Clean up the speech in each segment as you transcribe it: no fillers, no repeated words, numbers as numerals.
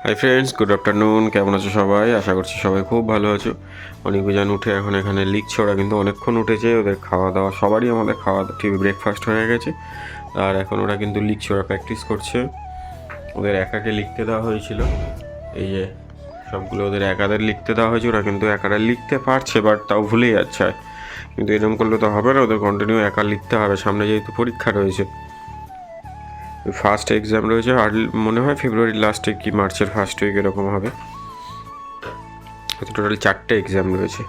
Hi friends, good afternoon. কেমন আছো সবাই? আশা করছি সবাই খুব ভালো আছো। অনেকজন উঠে এখন এখানে লিখছে, ওরা কিন্তু অনেকক্ষণ উঠেছে। ওদের খাওয়া দাওয়া সবারই আমাদের খাওয়া ঠিক ব্রেকফাস্ট হয়ে গেছে, আর এখন ওরা কিন্তু লিখছে, ওরা প্র্যাকটিস করছে। ওদের একাকে লিখতে দেওয়া হয়েছিল, এই যে সবগুলো ওদের একাদের লিখতে দেওয়া হয়েছে। ওরা কিন্তু একারা লিখতে পারছে, বাট তাও ভুলে যাচ্ছে। কিন্তু এরকম করলে তো হবে না, ওদের কন্টিনিউ একা লিখতে হবে, সামনে যেহেতু পরীক্ষা রয়েছে। ফার্স্ট এক্সাম রয়েছে, আর মনে হয় ফেব্রুয়ারির লাস্টে কি মার্চের ফার্স্ট উইক এরকম হবে। টোটাল 4টে এক্সাম রয়েছে।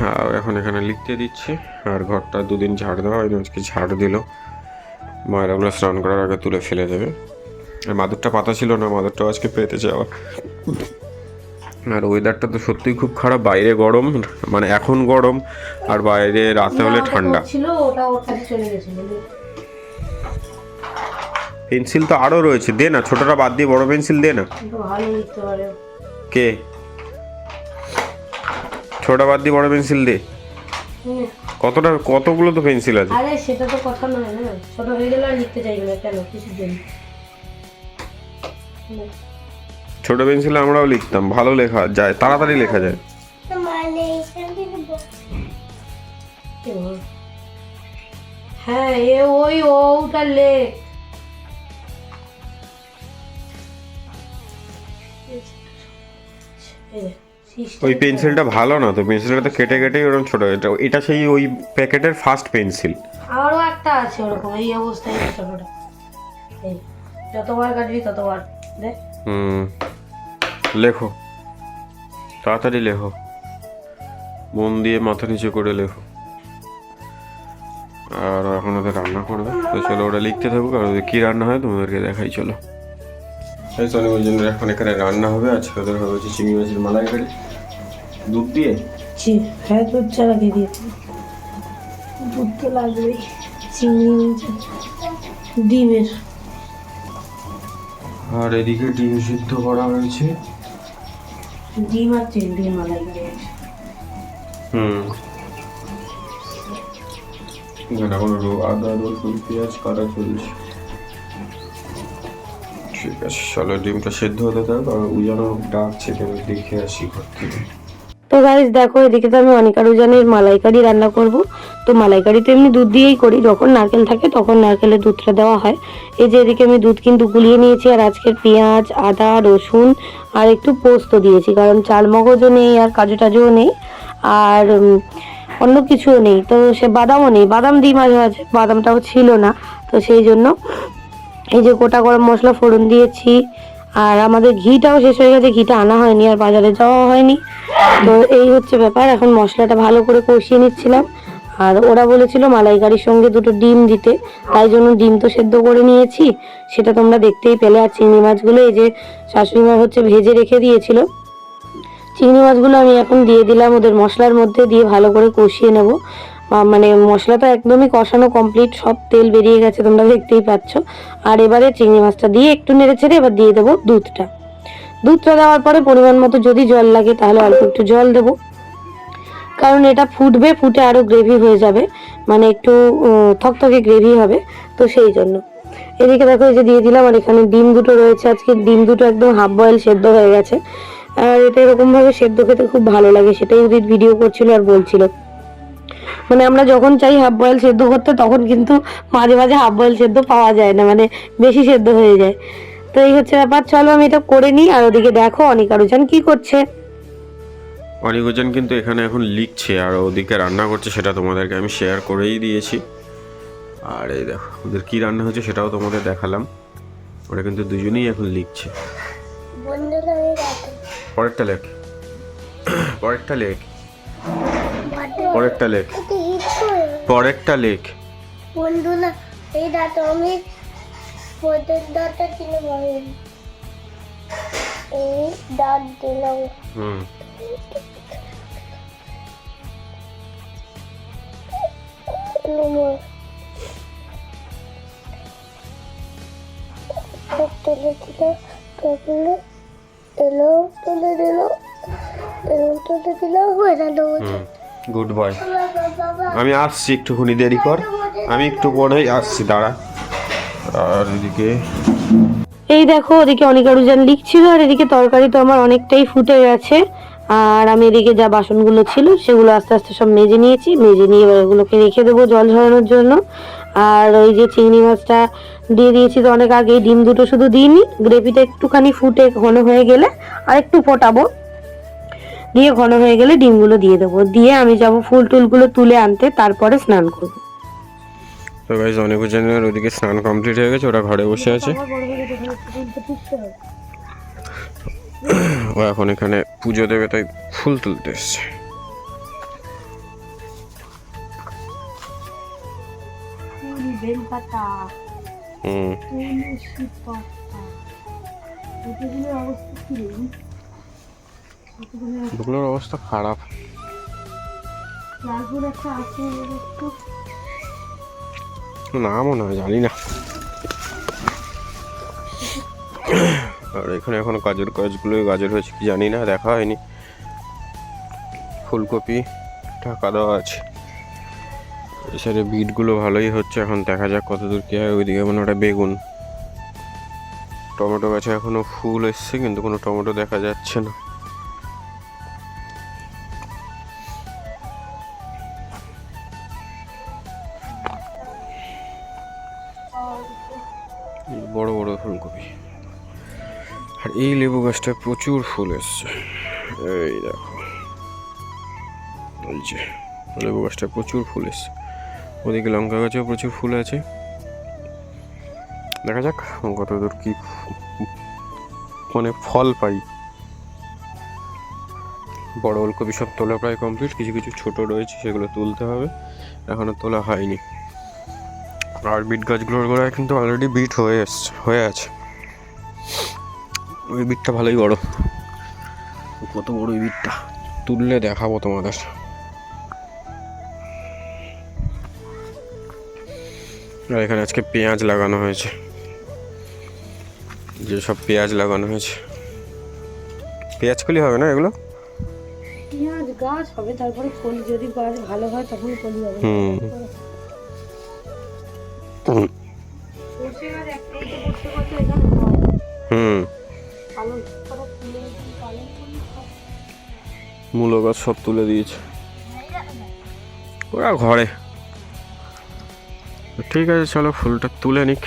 আর এখন এখানে লিখতে দিচ্ছে, আর ঘরটা দুদিন ঝাড় দেওয়া হয়নি, আজকে ঝাড় দিল। মায়ের ওগুলো স্নান করার আগে তুলে ফেলে দেবে। আর মাদুরটা পাতা ছিল না, মাদুরটাও আজকে পেতে যাওয়া। আর ওয়েদারটা তো সত্যিই খুব খারাপ, বাইরে গরম, মানে এখন গরম, আর বাইরে রাতে হলে ঠান্ডা। পেন্সিল তো আরও রয়েছে, দে না, ছোটটা বাদ দিয়ে বড় পেন্সিল দে না। কে? ছোটা বাদ দিয়ে বড় পেন্সিল দে। কতগুলো তো পেন্সিল আছে। আরে সেটা তো কথা নয় না, ছোট হয়ে গেলে আর লিখতে চাইবে না কেন, কিছুর জন্য। ছোট পেন্সিলে আমরাও লিখতাম, ভালো লেখা যায়, তাড়াতাড়ি লেখা যায়। হ্যাঁ, ওটা লেখ। ওই পেন্সিলটা ভালো না তো, পেন্সিলটা তো কেটে কেটেই ওরকম ছোট। এটা সেই ওই প্যাকেটের ফার্স্ট পেন্সিল। আরও একটা আছে ওরকম, এই অবস্থায় ছোটটা। এই যতবার কাটবি ততবার দেখ। লেখো, তাড়াতাড়ি লেখো, মন দিয়ে মাথা নিচে করে লেখো। আর এখন ওদের রান্না করবে, তো চলো ওরা লিখতে থাকুক, আর ওদের কী রান্না হয় তোমাদেরকে দেখাই। চলো চলো, ওই জন্য এখন এখানে রান্না হবে। আজকে ওদের হবে হচ্ছে চিংড়ি মাছের মালাইকারি, দুধ দিয়ে। হ্যাঁ, দুধ ছাড়া দিয়ে দিয়েছি, দুধ তো লাগবেই। চিংড়ি মাছ, ডিমের। আর এদিকে ডিম সিদ্ধ করা হয়েছে। ডিম আর চিংড়ির মালাইকারি। এখন আদা রসুন পেঁয়াজ কাটা চলছে। ঠিক আছে, চলো ডিমটা সেদ্ধ হতে থাক, আর উজানো ডাকছে, দেখে আসি ঘর থেকে। তো গাইস দেখো, এদিকে তো আমি অনিকা রুজানের মালাইকারি রান্না করব। তো মালাইকারি তো এমনি দুধ দিয়েই করি, যখন নারকেল থাকে তখন নারকেলের দুধটা দেওয়া হয়। এই যে এদিকে আমি দুধ কিন্তু গুলিয়ে নিয়েছি, আর আজকের পেঁয়াজ আদা রসুন আর একটু পোস্ত দিয়েছি, কারণ চাল মগজও নেই আর কাজু টাজুও নেই, আর অন্য কিছুও নেই। তো সে বাদামও নেই, বাদাম দিই মাঝে মাঝে, বাদামটাও ছিল না। তো সেই জন্য এই যে গোটা গরম মশলা ফোড়ন দিয়েছি, আর আমাদের ঘিটাও শেষ হয়ে গেছে, ঘিটা আনা হয়নি আর বাজারে যাওয়া হয়নি। তো এই হচ্ছে ব্যাপার, এখন মশলাটা ভালো করে কষিয়ে নিচ্ছিলাম। আর ওরা বলেছিল মালাইকারির সঙ্গে দুটো ডিম দিতে, তাই জন্য ডিম তো সেদ্ধ করে নিয়েছি, সেটা তোমরা দেখতেই পেলে। আর চিংড়ি মাছগুলো এই যে শাশুড়ি মা হচ্ছে ভেজে রেখে দিয়েছিল, চিংড়ি মাছগুলো আমি এখন দিয়ে দিলাম ওদের মশলার মধ্যে, দিয়ে ভালো করে কষিয়ে নেব। মানে মশলাটা একদমই কষানো কমপ্লিট, সব তেল বেরিয়ে গেছে, তোমরা দেখতেই পাচ্ছ। আর এবারে চিংড়ি মাছটা দিয়ে একটু নেড়ে ছেড়ে এবার দিয়ে দেবো দুধটা। দুধটা দেওয়ার পরে পরিমাণ মতো যদি জল লাগে তাহলে অল্প একটু জল দেবো, কারণ এটা ফুটবে, ফুটে আরও গ্রেভি হয়ে যাবে, মানে একটু থকথকে গ্রেভি হবে, তো সেই জন্য। এদিকে দেখো এই যে দিয়ে দিলাম, আর এখানে ডিম দুটো রয়েছে, আজকে ডিম দুটো একদম হাফ বয়েল সেদ্ধ হয়ে গেছে। আর এটা এরকমভাবে সেদ্ধ খেতে খুব ভালো লাগে, সেটাই উদিত ভিডিও করছিল আর বলছিল। মানে আমরা যখন চাই হাফ বয়েল সেদ্ধ করতে, তখন কিন্তু মাঝে মাঝে হাফ বয়েল সেদ্ধ পাওয়া যায় না, মানে বেশি সেদ্ধ হয়ে যায়। তো এই হচ্ছে ব্যাপার, চলো আমি এটা করে নিই। আর ওদিকে দেখো অনিকা রুজান কি করছে। অনিকোজন কিন্তু এখানে এখন লিখছে, আর ওদিকে রান্না করছে, সেটা তোমাদেরকে আমি শেয়ার করেই দিয়েছি। আর এই দেখো ওদের কী রান্না হচ্ছে সেটাও তোমাদের দেখালাম। ওরা কিন্তু দুজনেই এখন লিখছে। পরেরটা লেখ, পরেরটা লেখ, পরেরটা লেখ, পরেরটা লেখ। বন্ধুরা এই ডাটা আমি পদের ডাটা কিনে পাবেন, এই ডাট দিলাম। তুলে দিল, তারপরে এলো তুলে দিল, এলো তুলে দিল, হয়ে গেল। Good boy. আমি আসছি, একটুখানি দেরি কর, আমি একটু পরেই আসছি, দাঁড়া। আর এদিকে এই দেখো ওদিকে অনিকারুজান লিখছিল আর এদিকে তরকারি তো আমার অনেকটাই ফুটে গেছে। আর আমি এদিকে যা বাসনগুলো ছিল সেগুলো আস্তে আস্তে সব মেজে নিয়েছি, মেজে নিয়ে এবার ওগুলোকে রেখে দেবো জল ঝরানোর জন্য। আর ওই যে চিংড়ি মাছটা দিয়ে দিয়েছি তো অনেক আগে, ডিম দুটো শুধু দিইনি, গ্রেভিটা একটুখানি ফুটে ঘন হয়ে গেলে আর একটু ফোটাবো, দিয়ে ঘন হয়ে গেলে ডিমগুলো দিয়ে দেবো, দিয়ে আমি যাব ফুল টুলগুলো তুলে আনতে, তারপরে স্নান করবো। তো গাইজ অনিকুজানের ওদিকে স্নান কমপ্লিট হয়ে গেছে, ওরা ঘরে বসে আছে। ও এখন এখানে পুজো দেবে তাই ফুল তুলতে এসছে। দুগুলোর অবস্থা খারাপ। না মনে হয়, জানি না। আর এখানে এখন কাজগুলো গাজর হয়েছে কি জানি না, দেখা হয়নি। ফুলকপি ঢাকা দেওয়া আছে, এই সাইডে বিটগুলো ভালোই হচ্ছে, এখন দেখা যাক কতদূর কি হয়। ওইদিকে মানে ওটা বেগুন, টমেটো গাছে এখনো ফুল এসছে কিন্তু কোনো টমেটো দেখা যাচ্ছে না। বড় বড় ফুলকপি। আর এই লেবু গাছটা প্রচুর ফুল এসছে, এই দেখো, এই যে লেবু গাছটা প্রচুর ফুল এসছে। ওদিকে লঙ্কা গাছেও প্রচুর ফুল আছে, দেখা যাক কতদূর কি মানে ফল পাই। বড় ওলকপি সব তোলা প্রায় কমপ্লিট, কিছু কিছু ছোট রয়েছে সেগুলো তুলতে হবে, এখনো তোলা হয়নি। আর বিট গাছগুলোর গোড়ায় কিন্তু অলরেডি বিট হয়ে আছে। ওই বিটটা ভালোই বড়, কত বড় ওই বিটটা, তুললে দেখাবো তোমাদের। আর এখানে আজকে পেঁয়াজ লাগানো হয়েছে, যেসব পেঁয়াজ লাগানো হয়েছে, পেঁয়াজ কলি হবে না এগুলো, পেঁয়াজ গাছ হবে, তারপরে কলি, যদি গাছ ভালো হয় তখন কলি হবে। মূলো গাছ সব তুলে দিয়েছে ওরা ঘরে। ঠিক আছে চলো ফুলটা তুলে নিক,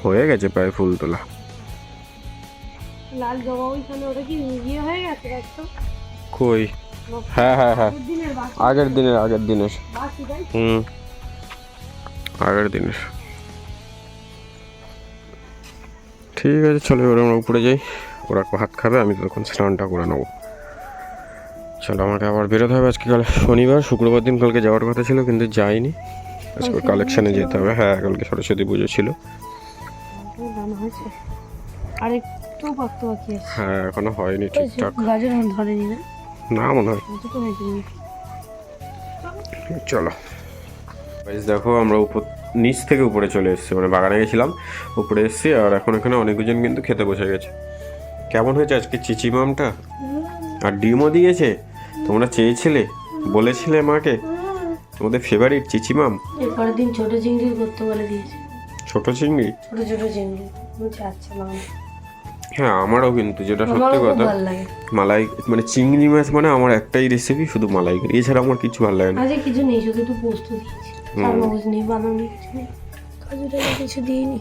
হয়ে গেছে প্রায় ফুল তোলা। লাল জবা ওইখানে, ওটা কি ইয়ে হয়ে গেছে একদম? কই? হ্যাঁ হ্যাঁ হ্যাঁ, আগের দিনের আগের দিনের ঠিক আছে চলো এবার আমরা উপরে যাই, ওরা ভাত খাবে, আমি তখন স্নানটা করে নেবো। চলো আমাকে আবার বেরোতে হবে, আজকে কাল শনিবার, শুক্রবার দিন কালকে যাওয়ার কথা ছিল কিন্তু যাইনি, আজকে কালেকশানে যেতে হবে। হ্যাঁ কালকে সরস্বতী পুজো ছিল। হ্যাঁ এখনো হয়নি ঠিকঠাক, না মনে হয়। চলো দেখো আমরা নিচ থেকে উপরে চলে এসেছি, মানে বাগানে গেছিলাম, উপরে এসেছি। আর এখন এখানে অনেকজন কিন্তু খেতে বসে গেছে। কেমন হয়েছে আজকে চিচিমামটা? আর ডিমও দিয়েছে, তোমরা চেয়েছিলে, বলেছিলে মাকে তোমাদের ফেভারিট চিচিমাম। এরপরের দিন ছোট চিংড়ি করতে বলে দিয়েছে। ছোট চিংড়ি, ছোট চিংড়ি আচ্ছা না। হ্যাঁ আমারও কিন্তু, যেটা সত্যি কথা, মালাই মানে চিংড়ি মাছ মানে আমার একটাই রেসিপি, শুধু মালাইকারি, এছাড়া আমার কিছু ভালো লাগে না। আজকে কিছু নেই, শুধু একটু পোস্ত দিয়েছি, চারমগজ নেই, বাদাম নেই, কিছু নেই, কাজু টাজু কিছু দিইনি।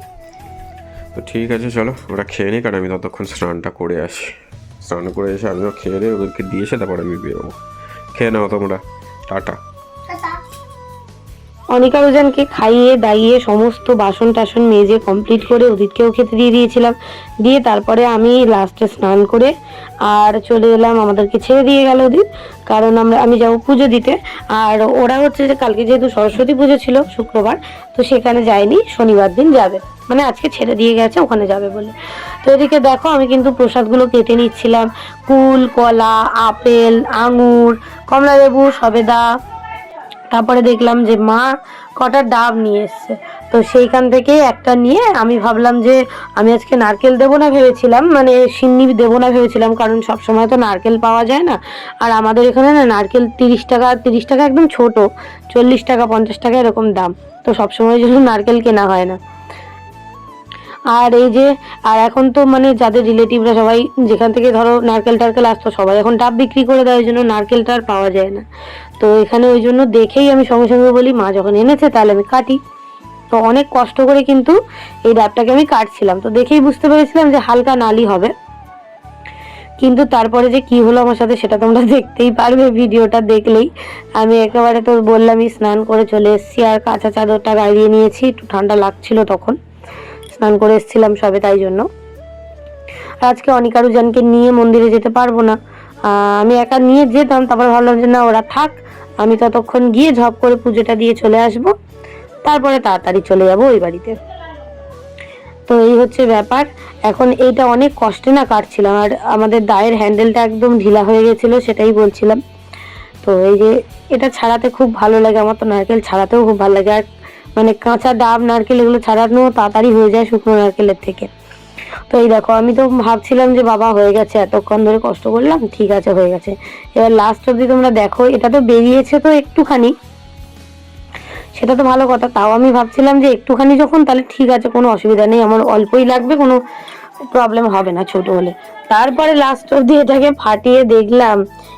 তো ঠিক আছে চলো ওরা খেয়ে নিই, কারণ আমি ততক্ষণ স্নানটা করে আসি। স্নান করে এসে আমিও খেয়ে নিই, ওদেরকে দিয়েছে তারপরে আমি বেরোবো। খেয়ে নাও তোমরা, টাটা। অনিকারুজানকে খাইয়ে দাইয়ে সমস্ত বাসন টাসন মেজে কমপ্লিট করে উদিতকেও খেতে দিয়ে দিয়েছিলাম, দিয়ে তারপরে আমি লাস্টে স্নান করে আর চলে এলাম, আমাদেরকে ছেড়ে দিয়ে গেল উদিত, কারণ আমি যাবো পুজো দিতে। আর ওরা হচ্ছে যে কালকে যেহেতু সরস্বতী পুজো ছিল শুক্রবার, তো সেখানে যায়নি, শনিবার দিন যাবে, মানে আজকে ছেড়ে দিয়ে গেছে ওখানে যাবে বলে। তো এদিকে দেখো আমি কিন্তু প্রসাদগুলো কেটে নিচ্ছিলাম, কুল, কলা, আপেল, আঙুর, কমলা লেবু, সবেদা, তারপরে দেখলাম যে মা কটা ডাব নিয়ে এসছে, তো সেইখান থেকে একটা নিয়ে আমি ভাবলাম যে আমি আজকে নারকেল দেবো না ভেবেছিলাম, মানে সিন্নি দেবো না ভেবেছিলাম, কারণ সব সময় তো নারকেল পাওয়া যায় না। আর আমাদের এখানে না নারকেল 30 টাকা একদম ছোট, 40 টাকা 50 টাকা এরকম দাম, তো সবসময় জন্য নারকেল কেনা হয় না। আর এই যে আর এখন তো মানে যাদের রিলেটিভরা সবাই যেখান থেকে ধরো নারকেল টারকেল আসতো সবাই এখন ডাব বিক্রি করে দেয়, ওই জন্য নারকেলটা আর পাওয়া যায় না। তো এখানে ওই জন্য দেখেই আমি সঙ্গে সঙ্গে বলি মা যখন এনেছে তাহলে আমি কাটি। তো অনেক কষ্ট করে কিন্তু এই ডাবটাকে আমি কাটছিলাম, তো দেখেই বুঝতে পেরেছিলাম যে হালকা নালি হবে, কিন্তু তারপরে যে কি হলো আমার সাথে সেটা তোমরা দেখতেই পারবে ভিডিওটা দেখলেই। আমি একেবারে তো বললামই স্নান করে চলে এসেছি, আর কাঁচা চাদরটা গাড়িয়ে নিয়েছি, একটু ঠান্ডা লাগছিল তখন, স্নান করে এসেছিলাম সবে, তাই জন্য। আর আজকে অনিকারুজানকে নিয়ে মন্দিরে যেতে পারবো না, আমি একা নিয়ে যেতাম, তারপর ভাবলাম যে না ওরা থাক, আমি ততক্ষণ গিয়ে ঝপ করে পুজোটা দিয়ে চলে আসব, তারপরে তাড়াতাড়ি চলে যাব ওই বাড়িতে। তো এই হচ্ছে ব্যাপার। এখন এইটা অনেক কষ্টে না কাটছিলাম, আর আমাদের দায়ের হ্যান্ডেলটা একদম ঢিলা হয়ে গেছিলো, সেটাই বলছিলাম। তো এই যে এটা ছাড়াতে খুব ভালো লাগে, আমার তো নারকেল ছাড়াতেও খুব ভালো লাগে, আর মানে কাঁচা ডাব নারকেল এগুলো ছাড়ানো তাড়াতাড়ি হয়ে যায় শুকনো নারকেলের থেকে। তো এই দেখো আমি তো ভাবছিলাম যে বাবা হয়ে গেছে, এতক্ষণ ধরে কষ্ট করলাম, ঠিক আছে হয়ে গেছে। এবার লাস্ট অব্দি তোমরা দেখো, এটা তো বেরিয়েছে তো একটুখানি, সেটা তো ভালো কথা, তাও আমি ভাবছিলাম যে একটুখানি যখন তাহলে ঠিক আছে, কোনো অসুবিধা নেই, আমার অল্পই লাগবে, কোনো প্রবলেম হবে না ছোট হলে। তারপরে লাস্ট অব্দি এটাকে ফাটিয়ে দেখলাম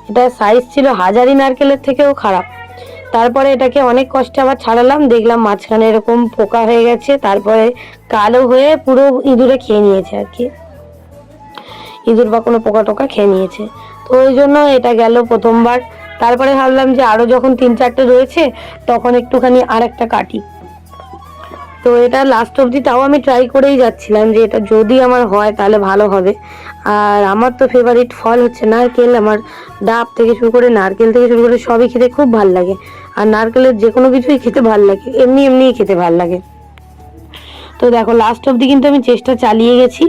এটা সাইজ ছিল হাজারি নারকেলের থেকেও খারাপ। তারপরে এটাকে অনেক কষ্টে আবার ছাড়ালাম, দেখলাম মাঝখানে এরকম পোকা হয়ে গেছে, তারপরে কালো হয়ে পুরো ইঁদুরে খেয়ে নিয়েছে আর কি, ইঁদুর বা কোনো পোকা টোকা খেয়ে নিয়েছে। তো ওই জন্য এটা গেল প্রথমবার। তারপরে ভাবলাম যে আরো যখন 3-4টে রয়েছে তখন একটুখানি আর একটা কাটি। তো এটা লাস্ট অবধি তাও আমি ট্রাই করেই যাচ্ছিলাম যে এটা যদি আমার হয় তাহলে ভালো হবে। আর আমার তো ফেভারিট ফল হচ্ছে নারকেল, আমার ডাব থেকে শুরু করে নারকেল থেকে শুরু করে সবই খেতে খুব ভাল লাগে, আর নারকেলের যে কোনো কিছুই খেতে ভাল লাগে, এমনিই খেতে ভাল লাগে। তো দেখো লাস্ট অবধি কিন্তু আমি চেষ্টা চালিয়ে গেছি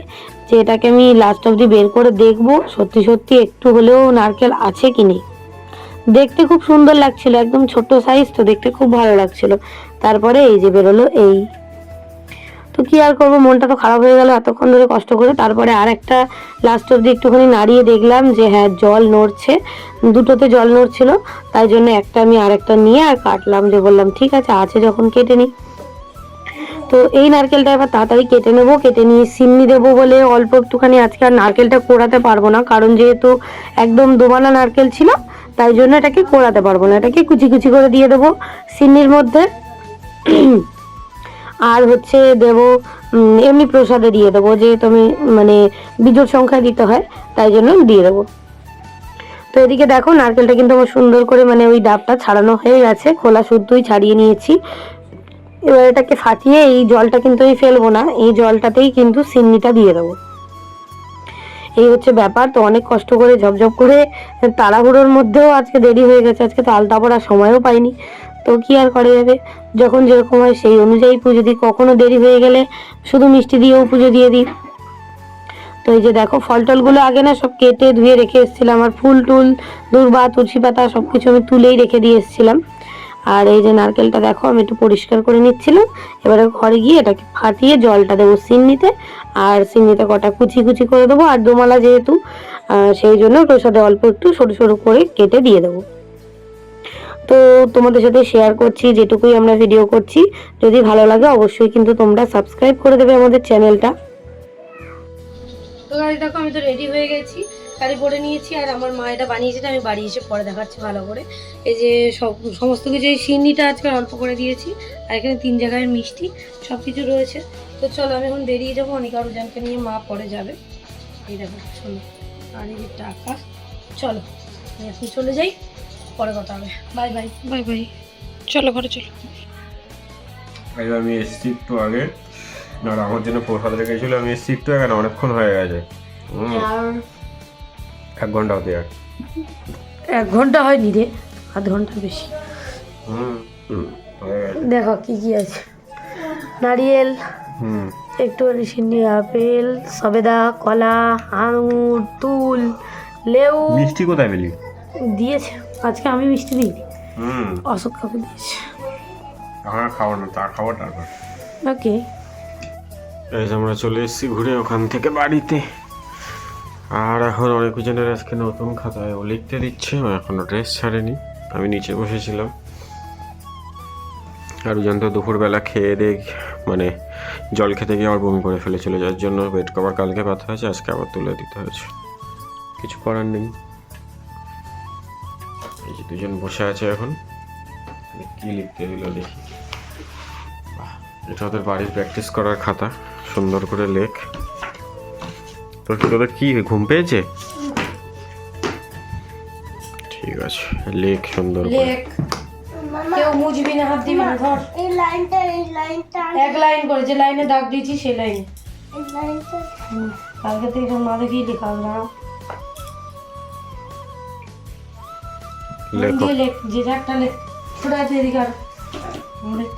যে এটাকে আমি লাস্ট অবধি বের করে দেখবো সত্যি সত্যি একটু হলেও নারকেল আছে কি নেই। দেখতে খুব সুন্দর লাগছিল, একদম ছোট সাইজ, তো দেখতে খুব ভালো লাগছিল। তারপরে এই যে বেরোলো এই, তো কি আর করবো, মনটা তো খারাপ হয়ে গেল এতক্ষণ ধরে কষ্ট করে। তারপরে আর একটা লাস্ট অবধি একটুখানি নাড়িয়ে দেখলাম যে হ্যাঁ জল নড়ছে, দুটোতে জল নড়ছিল, তাই জন্য একটা আমি আর একটা নিয়ে আর কাটলাম, যে বললাম ঠিক আছে যখন কেটে নিই। তো এই নারকেলটা এবার তাড়াতাড়ি কেটে নেবো, কেটে নিয়ে চিনি দেবো বলে অল্প একটুখানি, আজকে আর নারকেলটা কোড়াতে পারবো না, কারণ যেহেতু একদম দোবানা নারকেল ছিল তাই জন্য এটাকে কোড়াতে পারবো না, এটাকে কুচি কুচি করে দিয়ে দেবো চিনির মধ্যে। আর হচ্ছে দেবো এমনি প্রসাদে দিয়ে দেবো, যেহেতু আমি মানে বিজোড় সংখ্যায় দিতে হয় তাই জন্য দিয়ে দেবো। তো এদিকে দেখো নারকেলটা কিন্তু আমার সুন্দর করে মানে ওই ডাবটা ছাড়ানো হয়ে গেছে, খোলা শুদ্ধই ছাড়িয়ে নিয়েছি। এবার এটাকে ফাটিয়ে এই জলটা কিন্তু আমি ফেলবো না, এই জলটাতেই কিন্তু চিনিটা দিয়ে দেবো, এই হচ্ছে ব্যাপার। তো অনেক কষ্ট করে ঝপঝপ করে তাড়াহুড়োর মধ্যেও আজকে দেরি হয়ে গেছে, আজকে তো আলতা পড়ার সময়ও পাইনি, তো কি আর করা যাবে, যখন যেরকম হয় সেই অনুযায়ী পুজো দিই, কখনো দেরি হয়ে গেলে শুধু মিষ্টি দিয়েও পুজো দিয়ে দিই। তো এই যে দেখো ফল টলগুলো আগে না সব কেটে ধুয়ে রেখে এসেছিলাম, আর ফুল টুল দূর্বা তুলসী পাতা সব কিছু আমি তুলেই রেখে দিয়ে এসেছিলাম। আর এই যে নারকেলটা দেখো আমি একটু পরিষ্কার করে নিচ্ছিলাম, এবারে ঘরে গিয়ে এটাকে ফাটিয়ে জলটা দেবো সিন্নিতে, আর সিন্নিতে কটা কুচি কুচি করে দেবো, আর দোমালা যেহেতু সেই জন্য প্রসাদে অল্প একটু সরু সরু করে কেটে দিয়ে দেবো। তো তোমাদের সাথে শেয়ার করছি যেটুকুই আমরা ভিডিও করছি, যদি ভালো লাগে অবশ্যই কিন্তু তোমরা সাবস্ক্রাইব করে দেবে আমাদের চ্যানেলটা। তো গাড়ি দেখো আমি তো রেডি হয়ে গেছি, শাড়ি পরে নিয়েছি, আর আমার মা এটা বানিয়েছে, আমি বাড়ি এসে পরে দেখাচ্ছি ভালো করে। এই যে সমস্ত কিছু, এই সিন্নিটা আজকে অল্প করে দিয়েছি, আর এখানে 3 জায়গায় মিষ্টি সব কিছু রয়েছে। তো চলো আমি এখন বেরিয়ে যাবো, অনিকারুজানকে নিয়ে মা পরে যাবে। এই দেখো শোনো, আর এই যে টাকা, চলো আমি এখন চলে যাই, পরে কথা হবে, বাই বাই বাই বাই, চলো ঘরে চলো। আমি এসছি একটু আগে, আর আমার জন্য প্রসাদ রেখেছিল, আমি এসছি একটু আগে, না অনেকক্ষণ হয়ে গেছে, 1 ঘন্টা হতে যায়। 1 ঘন্টা হয়নি রে, আধ ঘন্টার বেশি। দেখো কি কি আছে, নারিয়েল, একটুখানি সিন্নি, আপেল, সবেদা, কলা, আঙুর, তুল, লেবু। মিষ্টি কোথায় পেলি? দিয়েছে আজকে, আমি মিষ্টি দিইনি, অশোক কাকু দিয়েছে। আমার খাবো না, তা খাবো তারপর। ওকে, আমরা চলে এসেছি ঘুরে ওখান থেকে বাড়িতে, আর এখন অনেকজনের আজকে নতুন খাতায় ও লিখতে দিচ্ছে, ও এখনো ড্রেস ছাড়েনি, আমি নিচে বসেছিলাম। আর উজান তো দুপুরবেলা খেয়ে দেখ মানে জল খেতে গিয়ে আবার বমি করে ফেলেছিল, যার জন্য বেড কভার কালকে পাতা হয়েছে, আজকে আবার তুলে দিতে হয়েছে, কিছু করার নেই। এই যে দুজন বসে আছে এখন, কি লিখতে দিল দেখি। এটা ওদের বাড়ির প্র্যাকটিস করার খাতা, সুন্দর করে লেখ। তোদের কি ঘুম পেয়েছে? ঠিক আছে, লেখ সুন্দর করে। লেখ, কেউ মুছবি না, হাত দিবি না, ধর। এই লাইনটা এক লাইন করে, যে লাইনে দাগ দিয়েছি সেই লাইনে। এই লাইনটা কালকে থেকে সব না দেখেই লেখা হবে না। মন লেখো। দিয়ে লেখ, যে একটা লেখ। ছোট আছে এদিকে আর লেখ।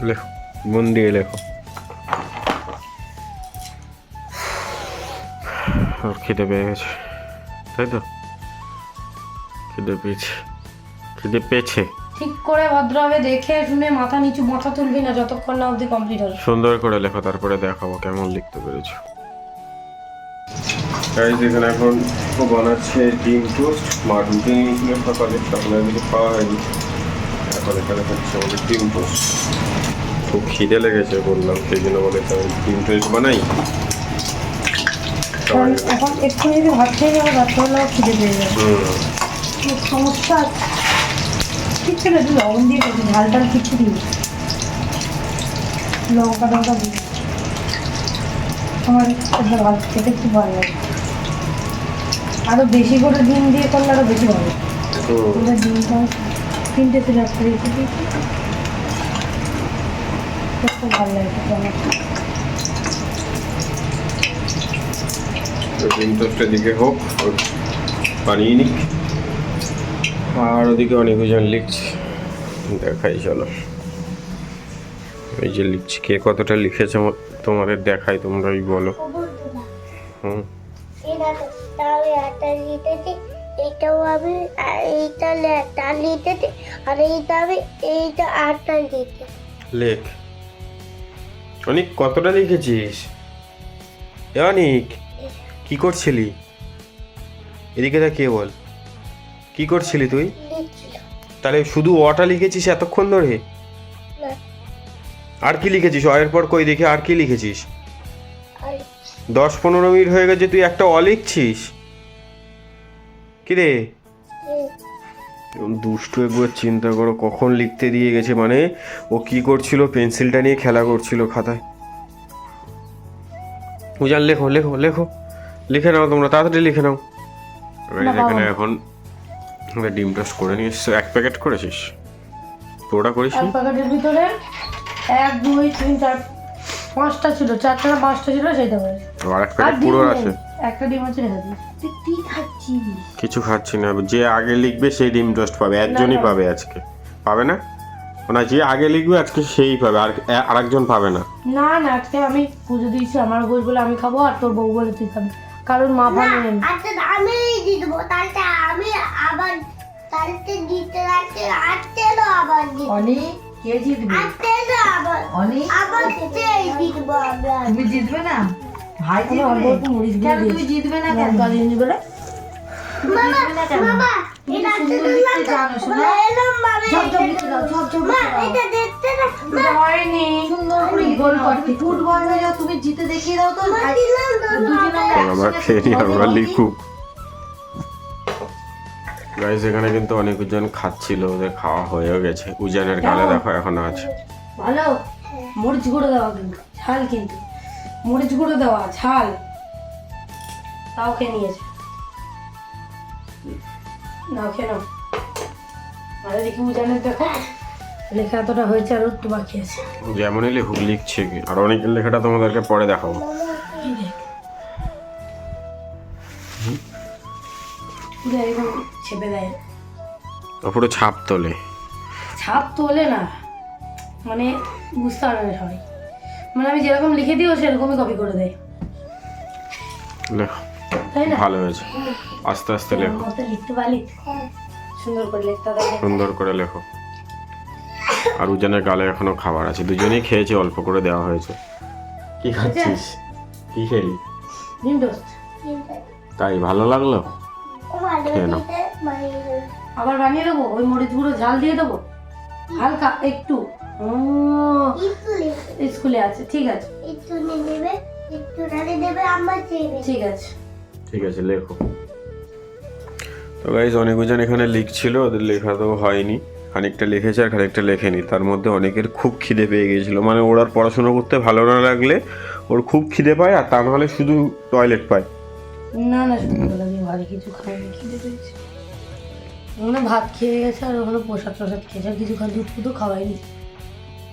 লেখো, মন দিয়ে লেখো। আর খিদে পেয়ে গেছে, তাই তো? খিদে পেয়েছে। ঠিক করে ভদ্রভাবে দেখে শুনে মাথা নিচু, মাথা তুলবি না যতক্ষণ না অবধি কমপ্লিট হবে। সুন্দর করে লেখো, তারপরে দেখাবো কেমন লিখতে পেরেছো। গাইস এখানে এখন ও বানাচ্ছে ডিম টোস্ট। মা রুটি নিয়েছিল সকালে, তখন আর কিছু খাওয়া হয়নি। এখন এখানে হচ্ছে আমাদের ডিম টোস্ট। খুব খিদে লেগেছে বললাম, সেই জন্য বলে ডিম টোস্ট বানাই। এখন এক্ষুনি যদি ভাত খেয়ে যাবো, রাত্রেবেলাও খিদে পেয়ে যাবে। সমস্যা কিচ্ছু না, তুই লবণ দিয়ে করবি, ঝাল টাল কিচ্ছু দিবি, লঙ্কা টঙ্কা দিবি। আমার এটা ভাত খেতে খুব ভালো লাগে, আরো বেশি করে ডিম দিয়ে করলে আরো বেশি ভালো। ওটা ডিমটা 3টে ছিল, একটা রেখে দিয়েছি, খুব ভালো লাগে আমার। ডিম টোস্টের দিকে হোক, বানিয়ে নিক। আর ওদিকে অনেকজন লিখছে, দেখাই চলো। এই যে লিখছি, কে কতটা লিখেছে তোমাদের দেখাই, তোমরাই বলো। হুম, এটা তাহলে একটা লিখেছি, এইটাও আমি এইটা একটা লিখেছি, আর এইটা আমি এইটা 8টা লিখেছি। লেখ। অনেক কতটা লিখেছিস? অনেক কি করছিলি? এদিকে তা কে বল, কি করছিলি তুই? লিখছিল তাহলে শুধু অটা লিখেছিস এতক্ষণ ধরে? না, আর কি লিখেছিস? অয়ের পর কই দেখি আর কি লিখেছিস? আর 10-15 মিনিট হয়ে গেছে, তুই একটা অ লিখছিস? কিরে দুষ্টু, একবার চিন্তা করো, কখন লিখতে দিয়ে গেছে। মানে ও কি করছিল, পেন্সিলটা নিয়ে খেলা করছিল খাতায়। উজান লেখো লেখো লেখো, লিখে নাও তোমরা, তাড়াতাড়ি লিখে নাও। এখানে এখন ডিম টোস্ট করে নিয়ে এসছো। 1 প্যাকেট করেছিস? পুরোটা করিস? এক প্যাকেটের ভিতরে 1 2 3 4 5টা ছিল, 4টা না 5টা ছিল, সেইটা করে। আর 1 প্যাকেট পুরো আছে? একটা ডিম আছে, রেখে দিই। তুই কি খাচ্ছিস? কিছু খাচ্ছি না, যে আগে লিখবে সেই ডিম টোস্ট পাবে, একজনই পাবে আজকে, পাবে না না, যে আগে লিখবে আজকে সেই পাবে, আর আরেকজন পাবে না। না না, আজকে আমি পুজো দিয়েছি, আমার বই বলে আমি খাবো, আর তোর বউ বলে তুই খাবি, কারণ মা ভালো নেই। আচ্ছা আমি দিয়ে দেবো, তাহলে আমি আবার তাহলে দিতে লাগছে, আটতে তো আবার দিতে অনেক কে জিতবে? আটতে তো আবার অনেক আবার সেই দিয়ে দেবো আমরা। তুমি জিতবে না? ভাই আমি অল্প জিতবে? একটু মরিচ কেন দিয়ে তুমি দিয়েছি, জিতবে না কেন? লঙ্কা দিয়ে নি বলে। তুমি জিতবে না কেন? বাবা তুমি এটা তো সুন্দর লিখতে জানো শোনা। এলাম বাবা, ঝপঝপ লিখে দাও, ঝপঝপ মা লিখে দাও। এটা দেখতে না হয়নি, সুন্দর করে গোল করতে ফুটবল হয়ে যাও, তুমি জিতে দেখিয়ে দাও তো। ভাই, দিলাম তো দুজনে আমরা খেয়ে নিই, আমরা লিখুক। গাইস এখানে কিন্তু অনেকজন খাচ্ছিল, ওদের খাওয়া হয়েও গেছে। উজানের গালে দেখো এখন আছে। ভালো মরিচ গুঁড়ো দেওয়া, কিন্তু ঝাল, কিন্তু মরিচ গুঁড়ো দেওয়া ঝাল, তাও খেয়ে নিয়েছে। নাও খেয়ে নাও। আরে দেখি উজানের দেখো লেখা এতটা হয়েছে, আর একটু বাকি আছে। যেমনই লিখুক, লিখছে কি। আর অনেকের লেখাটা তোমাদেরকে পরে দেখাবো। এই দেখ, পুরো এরকম ছেপে দেয়, পুরো ছাপ তোলে। ছাপ তোলে না, মানে বুঝতে পারবে না সবাই, মানে আমি যেরকম লিখে দিই ও সেরকমই কপি করে দেয়, লেখো, তাই না? ভালো হয়েছে। আস্তে আস্তে লেখো, মতো লিখতে পারলি, সুন্দর করে লিখতে দেখে। সুন্দর করে লেখো। আর উজানের গালে এখনো খাবার আছে, দুজনেই খেয়েছে, অল্প করে দেওয়া হয়েছে। কি খাচ্ছিস? কি খেলি? ডিম টোস্ট। তাই ভালো লাগলো? ভালো খেয়ে নাও। দিতে বানিয়ে দেবে। আবার বানিয়ে দেবো, ওই মরিচ গুঁড়ো ঝাল দিয়ে দেবো হালকা একটু। স্কুলে আছে, ঠিক আছে একটু নিয়ে নেবে, একটু রানে দেবে, আমার চেয়ে ঠিক আছে। ঠিক আছে, লেখো। তো গাইজ অনেকজন এখানে লিখছিল, ওদের লেখা তো হয়নি, খানিকটা লিখেছে আর খানিকটা লেখেনি। তার মধ্যে অনেকের খুব খিদে পেয়ে গিয়েছিল, মানে ওর আর পড়াশোনা করতে ভালো না লাগলে ওর খুব খিদে পায়, আর তা নাহলে শুধু টয়লেট পায়। না না, সকালবেলা দিয়ে ভারী কিছু খাইনি, খিদে পেয়েছে। ওখানে ভাত খেয়ে গেছে আর ওখানে প্রসাদ খেয়েছে, আর কিছু দুধ ফুধু খাওয়াইনি।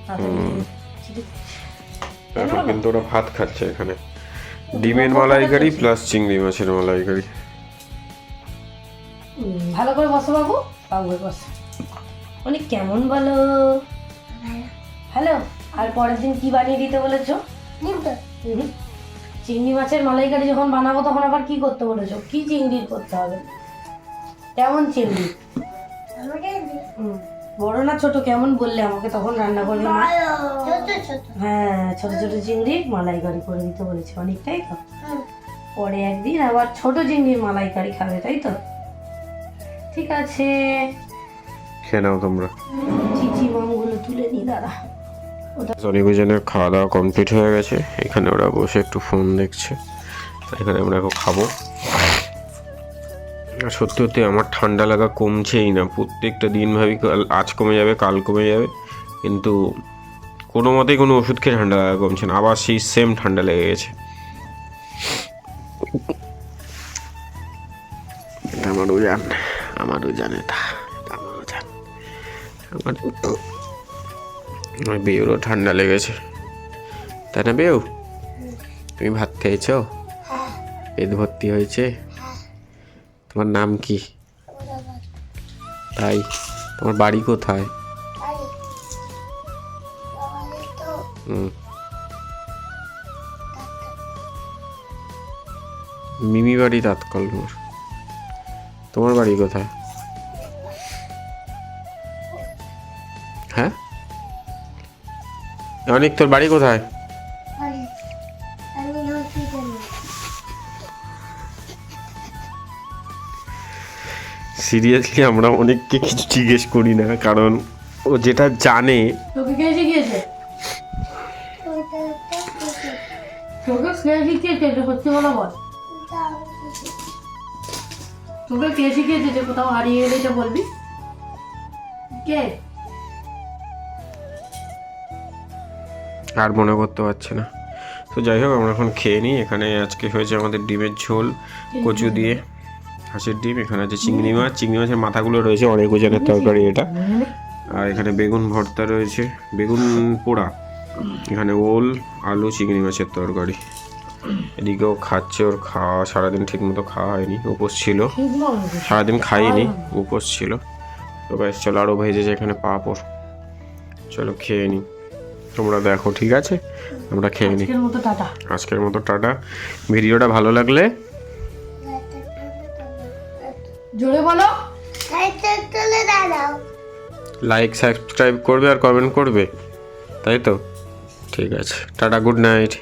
তাড়াতাড়ি খিদে পেয়েছে। এখন কিন্তু ওরা ভাত খাচ্ছে এখানে, ডিমের মালাইকারি প্লাস চিংড়ি মাছের মালাইকারি। ভালো করে বসো বাবু, বাবু বসো। অনেক কেমন বলো? হ্যালো। আর পরের দিন কি বানিয়ে দিতে বলেছো? চিংড়ি মাছের মালাইকারি যখন বানাবো তখন আবার কি করতে বলেছো? কি চিংড়ির করতে হবে? কেমন চিংড়ি? বড় না ছোট কেমন বললে আমাকে তখন রান্না করবে মা? ছোট ছোট। হ্যাঁ, ছোট ছোট চিংড়ির মালাইকারি করে দিতে বলেছে অনেকটাই তো। পরে একদিন আবার ছোট চিংড়ির মালাইকারি খাবে, তাই তো? ঠিক আছে, খেয়ে নাও তোমরা। চিচি মামগুলো তুলে নি দাঁড়া। অনেকজনের খাওয়া দাওয়া কমপ্লিট হয়ে গেছে, এখানে ওরা বসে একটু ফোন দেখছে, এখানে আমরা এখন খাবো। আর সত্যি সত্যি আমার ঠান্ডা লাগা কমছেই না, প্রত্যেকটা দিন ভাবি আজ কমে যাবে কাল কমে যাবে, কিন্তু কোনো মতেই কোনো ওষুধ খেয়ে ঠান্ডা লাগা কমছে না, আবার সেই সেম ঠান্ডা লেগে গেছে। আমারও জান, আমারও জান, এটা আমারও জান, আমার বেউরও ঠান্ডা লেগেছে, তাই না বেউ? তুমি ভাত খেয়েছো? পেট ভর্তি হয়েছে? তোমার নাম কি? তাই? তোমার বাড়ি কোথায়? মিমি বাড়ি তাৎকাল। তোমার বাড়ি কোথায়? হ্যাঁ অনেক, তোর বাড়ি কোথায়? সিরিয়াসলি আমরা অনেককে কিছু জিজ্ঞেস করি না, কারণ ও যেটা জানে। তোকে কে শিখিয়েছে? তোকে কে শিখিয়েছে? সত্যি বলো বল, তোকে কে শিখিয়েছে যে কোথাও হারিয়ে গেলে এটা বলবি? কে? আর মনে করতে পারছি না। তো যাই হোক, আমরা এখন খেয়ে নিই। এখানে আজকে হয়েছে আমাদের ডিমের ঝোল কচু দিয়ে, হাঁসের ডিম, এখানে আছে চিংড়ি মাছ, চিংড়ি মাছের মাথাগুলো রয়েছে, অনেক ওজনের তরকারি এটা। আর এখানে বেগুন ভর্তা রয়েছে, বেগুন পোড়া, এখানে ওল, আলু, চিংড়ি মাছের তরকারি। এদিকেও খাচ্ছে, ওর খাওয়া সারাদিন ঠিক মতো খাওয়া হয়নি, উপোস ছিল, সারাদিন খাইনি, উপোস ছিল। তো ব্যাস চলো, আরও ভেজেছে এখানে পাঁপড়, চলো খেয়ে নিই, তোমরা দেখো, ঠিক আছে? আমরা খেয়ে নিই। আজকের মতো টাটা। ভিডিওটা ভালো লাগলে জোরে বলো, লাইক সাবস্ক্রাইব করবে আর কমেন্ট করবে, তাই তো? ঠিক আছে, টাটা, গুড নাইট।